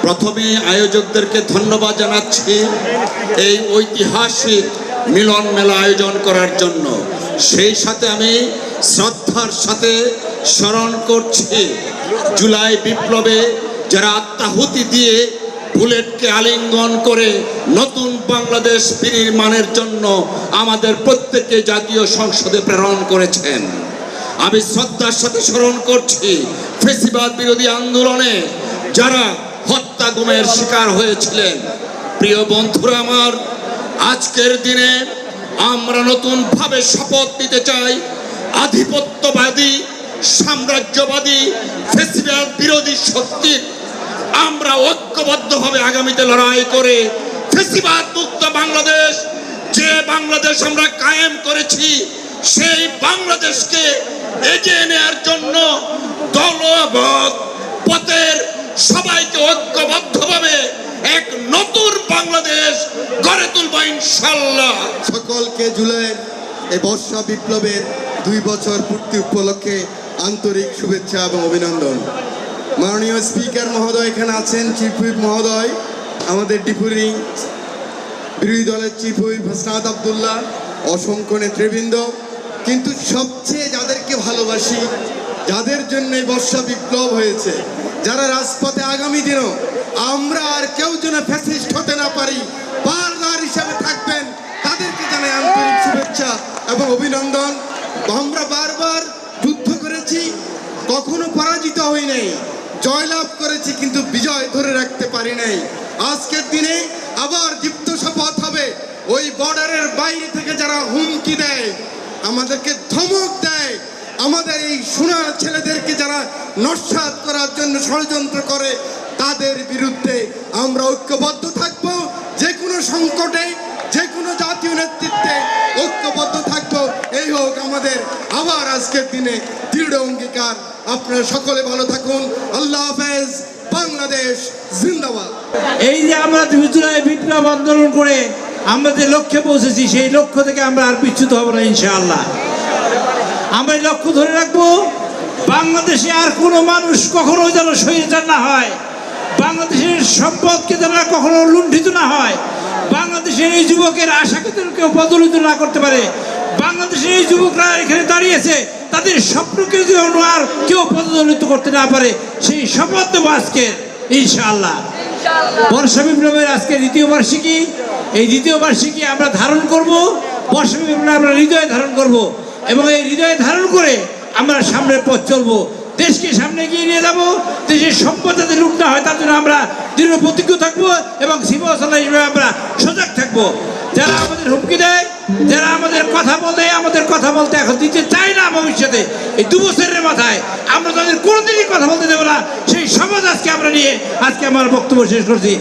প্রথমে আয়োজকদেরকে ধন্যবাদ জানাচ্ছি এই ঐতিহাসিক মিলন মেলা আয়োজন করার জন্য। সেই সাথে আমি শ্রদ্ধার সাথে স্মরণ করছি জুলাই বিপ্লবে যারা আত্মাহুতি দিয়ে বুলেটকে আলিঙ্গন করে নতুন বাংলাদেশ বিনির্মাণের জন্য আমাদের প্রত্যেককে জাতীয় সংসদে প্রেরণ করেছেন। আমি শ্রদ্ধার সাথে স্মরণ করছি ফ্যাসিবাদ বিরোধী আন্দোলনে যারা হত্যা গুমের শিকার হয়েছিলেন। প্রিয় বন্ধুরা আমার, আজকের দিনে আমরা নতুনভাবে শপথ নিতে চাই আধিপত্যবাদী সাম্রাজ্যবাদী ফ্যাসিবাদ বিরোধী শক্তির আমরা ঐক্যবদ্ধভাবে আগামীতে লড়াই করে ফ্যাসিবাদ মুক্ত বাংলাদেশ, যে বাংলাদেশ আমরা কায়েম করেছি সেই বাংলাদেশকে এগিয়ে নেওয়ার জন্য দলবদ্ধ পথের সবাইকে ঐক্যবদ্ধভাবে এক নতুন বাংলাদেশ গড়ে তুলব ইনশাআল্লাহ। সকলকে জুলাইয়ের এই বর্ষা বিপ্লবের 2 বছর পূর্তি উপলক্ষে আন্তরিক শুভেচ্ছা এবং অভিনন্দন। মাননীয় স্পিকার মহোদয় এখানে আছেন, চিফ হুইপ মহোদয়, আমাদের ডিপুরি বিরোধী দলের চিফ হুইপ হাসনাত আব্দুল্লাহ, অসংখ্য নেতৃবৃন্দ, কিন্তু সবচেয়ে যাদেরকে ভালোবাসি, যাদের জন্য এই বর্ষা বিপ্লব হয়েছে, যারা রাজপথে আগামী দিনও আমরা আর কেউ যেন ফ্যাসিস্ট হতে না পারি পারদার হিসাবে থাকবেন, তাদেরকে জানাই আন্তরিক শুভেচ্ছা এবং অভিনন্দন। আমরা বারবার যুদ্ধ করেছি, কখনো পরাজিত হই নাই, জয়লাভ করেছি, কিন্তু বিজয় ধরে রাখতে পারি নাই। আজকের দিনে আবার দীপ্ত শপথ হবে ওই বর্ডারের বাইরে থেকে যারা হুমকি দেয়, আমাদেরকে ধমক দেয়, আমাদের এই সোনার ছেলেদেরকে যারা নস্যাৎ করার জন্য ষড়যন্ত্র করে, তাদের বিরুদ্ধে আমরা ঐক্যবদ্ধ থাকব। যে কোনো সংকটে, যে কোনো জাতীয় নেতৃত্বে ঐক্যবদ্ধ থাকব, এই হোক আমাদের আবার আজকের দিনে দৃঢ় অঙ্গীকার। আপনারা সকলে ভালো থাকুন। আল্লাহ হাফেজ। বাংলাদেশ জিন্দাবাদ। এই যে আমরা জুলাই বিপ্লব আন্দোলন করে আমরা যে লক্ষ্যে পৌঁছেছি, সেই লক্ষ্য থেকে আমরা আর পিছুত হব না ইনশাআল্লাহ। আমরা এই লক্ষ্য ধরে রাখবো, বাংলাদেশে আর কোনো মানুষ কখনো যেন স্বৈরাচার না হয়, বাংলাদেশের সম্পদকে যেন কখনো লুণ্ঠিত না হয়, বাংলাদেশের এই যুবকের আশাকে যেন কেউ প্রজ্বলিত না করতে পারে, বাংলাদেশের এই যুবকরা এখানে দাঁড়িয়েছে তাদের স্বপ্নকে যেন আর কেউ প্রজ্বলিত করতে না পারে, সেই শপথ দেবো আজকে ইনশাআল্লাহ। বর্ষা বিপ্লবের আজকে দ্বিতীয় বার্ষিকী, এই দ্বিতীয় বার্ষিকী আমরা ধারণ করব, বর্ষা বিপ্লব আমরা হৃদয়ে ধারণ করব এবং এই হৃদয়ে ধারণ করে আমরা সামনের পথ চলবো, দেশকে সামনে এগিয়ে নিয়ে যাবো। দেশের সম্পদ যাতে লুট না হয় তার জন্য আমরা দৃঢ় প্রতিজ্ঞ থাকবো এবং সিংহশালা হিসেবে আমরা সজাগ থাকবো। যারা আমাদের হুমকি দেয়, যারা আমাদের কথা বলতে এখন দিতে চায় না, ভবিষ্যতে এই 2 বছরের মাথায় আমরা তাদের কোনোদিনই কথা বলতে দেবো না, সেই সমাজ আজকে আমরা নিয়ে আজকে আমার বক্তব্য শেষ করছি।